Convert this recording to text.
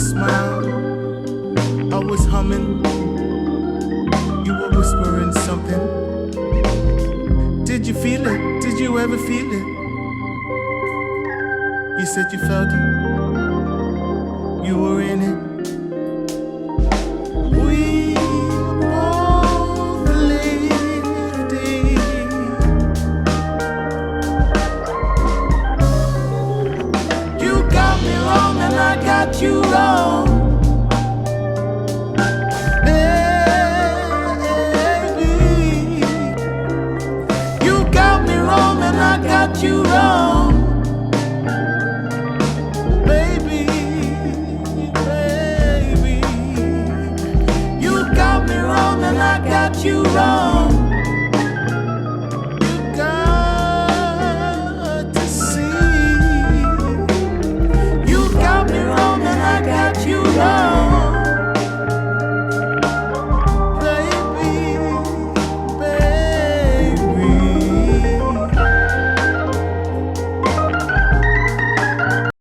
smile. I was humming. You were whispering something. Did you feel it? Did you ever feel it? You said you felt it. You were in it. We both lived it. You got me wrong and I got you wrong.